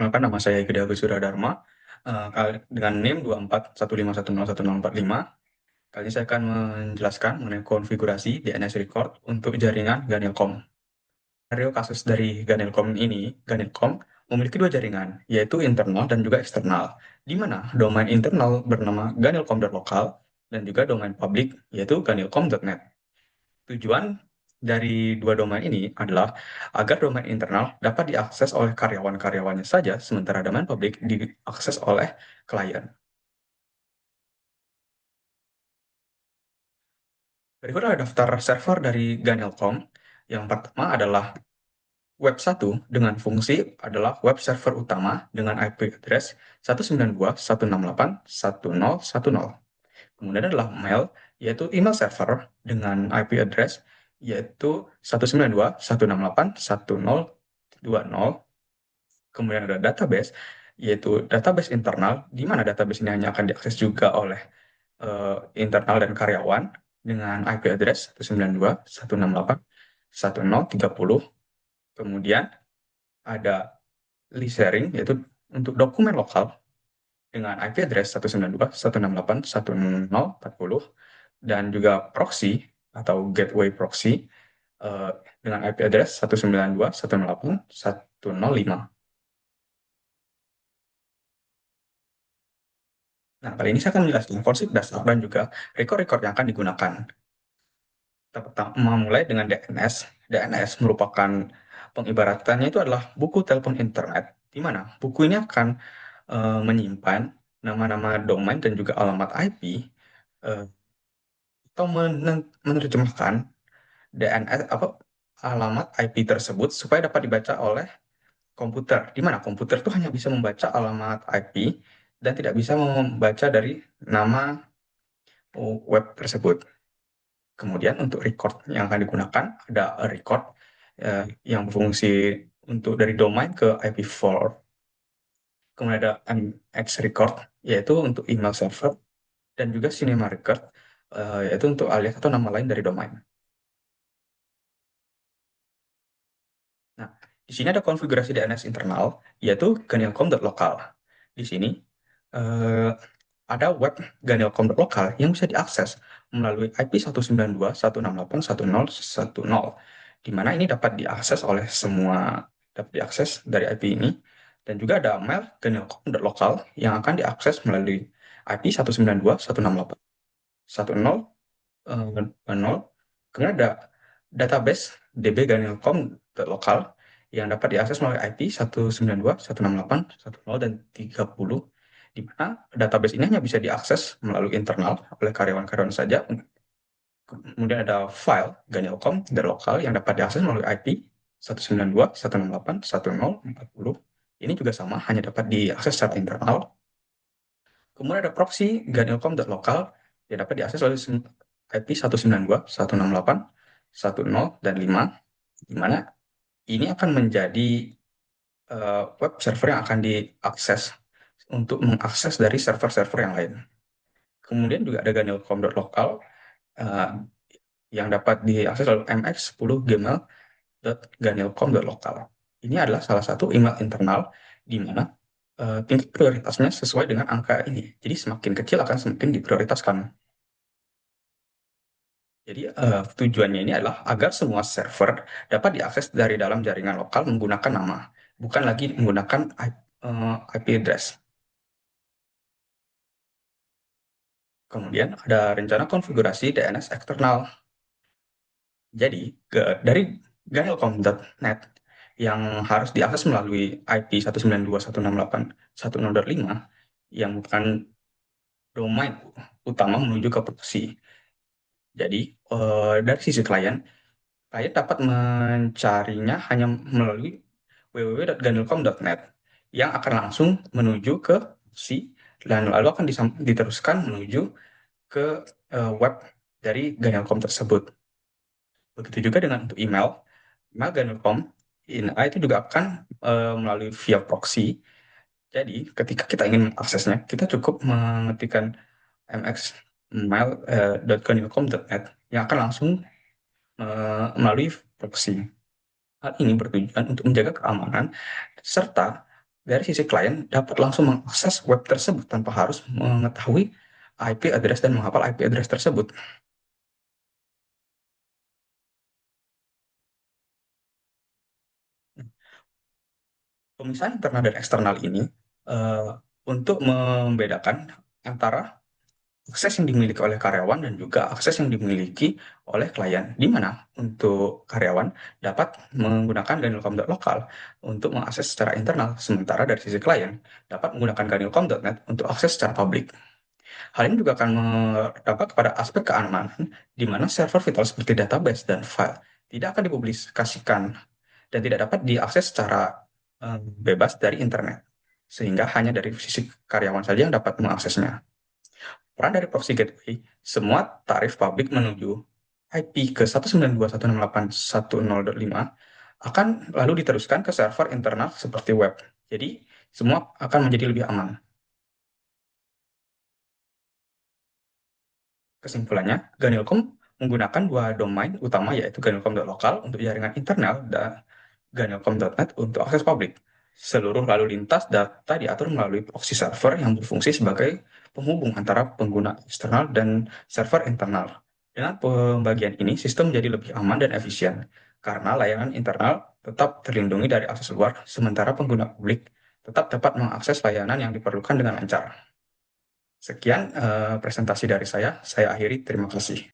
Perkenalkan, nama saya Gede Agus Suradharma, dengan NIM 2415101045. Kali ini saya akan menjelaskan mengenai konfigurasi DNS record untuk jaringan Ganilcom. Skenario kasus dari Ganilcom memiliki dua jaringan, yaitu internal dan juga eksternal, di mana domain internal bernama ganilcom.local dan juga domain publik yaitu ganilcom.net. Tujuan dari dua domain ini adalah agar domain internal dapat diakses oleh karyawan-karyawannya saja, sementara domain publik diakses oleh klien. Berikut adalah daftar server dari Ganelcom. Yang pertama adalah web 1 dengan fungsi adalah web server utama dengan IP address 192.168.1010. Kemudian adalah mail, yaitu email server dengan IP address yaitu 192.168.1020. Kemudian ada database, yaitu database internal, di mana database ini hanya akan diakses juga oleh eh, internal dan karyawan dengan IP address 192.168.1030. Kemudian ada list sharing, yaitu untuk dokumen lokal dengan IP address 192.168.1040, dan juga proxy atau gateway proxy eh, dengan IP address 192.168.105. Nah, kali ini saya akan menjelaskan konsep dasar dan juga record-record yang akan digunakan. Kita pertama mulai dengan DNS. DNS merupakan pengibaratannya itu adalah buku telepon internet, di mana buku ini akan menyimpan nama-nama domain dan juga alamat IP, eh, atau menerjemahkan DNS apa alamat IP tersebut supaya dapat dibaca oleh komputer, di mana komputer itu hanya bisa membaca alamat IP dan tidak bisa membaca dari nama web tersebut. Kemudian untuk record yang akan digunakan ada record yang berfungsi untuk dari domain ke IP4. Kemudian ada MX record yaitu untuk email server, dan juga cinema record yaitu untuk alias atau nama lain dari domain. Nah, di sini ada konfigurasi DNS internal yaitu ganilcom.local. Di sini eh, ada web ganilcom.local yang bisa diakses melalui IP 192.168.1010, di mana ini dapat diakses oleh semua, dapat diakses dari IP ini, dan juga ada mail ganilcom.local yang akan diakses melalui IP 192.168.1010. Kemudian ada database DB ganilcom.local yang dapat diakses melalui IP 192.168.10 dan 30, di mana database ini hanya bisa diakses melalui internal oleh karyawan-karyawan saja. Kemudian ada file ganilcom.local yang dapat diakses melalui IP 192.168.1040. Ini juga sama, hanya dapat diakses secara internal. Kemudian ada proxy ganilcom.local yang dapat diakses oleh IP 192.168.10 dan 5, di mana ini akan menjadi web server yang akan diakses untuk mengakses dari server-server yang lain. Kemudian juga ada ganilcom.local uh, yang dapat diakses oleh mx10gmail.ganilcom.local. Ini adalah salah satu email internal di mana tingkat prioritasnya sesuai dengan angka ini. Jadi semakin kecil akan semakin diprioritaskan. Jadi tujuannya ini adalah agar semua server dapat diakses dari dalam jaringan lokal menggunakan nama, bukan lagi menggunakan IP address. Kemudian ada rencana konfigurasi DNS eksternal. Jadi dari ganilcom.net yang harus diakses melalui IP 192.168.1.0.5 yang bukan domain utama menuju ke proxy. Jadi dari sisi klien, klien dapat mencarinya hanya melalui www.ganilcom.net yang akan langsung menuju ke si, dan lalu akan diteruskan menuju ke web dari Ganilcom tersebut. Begitu juga dengan untuk email, email Ganilcom itu juga akan melalui via proxy. Jadi ketika kita ingin mengaksesnya, kita cukup mengetikkan mxmail.ganilcom.net yang akan langsung melalui proxy. Hal ini bertujuan untuk menjaga keamanan serta dari sisi klien dapat langsung mengakses web tersebut tanpa harus mengetahui IP address dan menghafal IP address tersebut. Pemisahan internal dan eksternal ini eh, untuk membedakan antara akses yang dimiliki oleh karyawan dan juga akses yang dimiliki oleh klien, di mana untuk karyawan dapat menggunakan ganilcom.local untuk mengakses secara internal, sementara dari sisi klien dapat menggunakan ganilcom.net untuk akses secara publik. Hal ini juga akan berdampak kepada aspek keamanan, di mana server vital seperti database dan file tidak akan dipublikasikan dan tidak dapat diakses secara bebas dari internet, sehingga hanya dari sisi karyawan saja yang dapat mengaksesnya. Peran dari proxy gateway, semua tarif publik menuju IP ke 192.168.1.0.5 akan lalu diteruskan ke server internal seperti web. Jadi, semua akan menjadi lebih aman. Kesimpulannya, Ganilcom menggunakan dua domain utama yaitu ganilcom.local untuk jaringan internal dan ganilcom.net untuk akses publik. Seluruh lalu lintas data diatur melalui proxy server yang berfungsi sebagai penghubung antara pengguna eksternal dan server internal. Dengan pembagian ini, sistem menjadi lebih aman dan efisien karena layanan internal tetap terlindungi dari akses luar, sementara pengguna publik tetap dapat mengakses layanan yang diperlukan dengan lancar. Sekian presentasi dari saya. Saya akhiri. Terima kasih.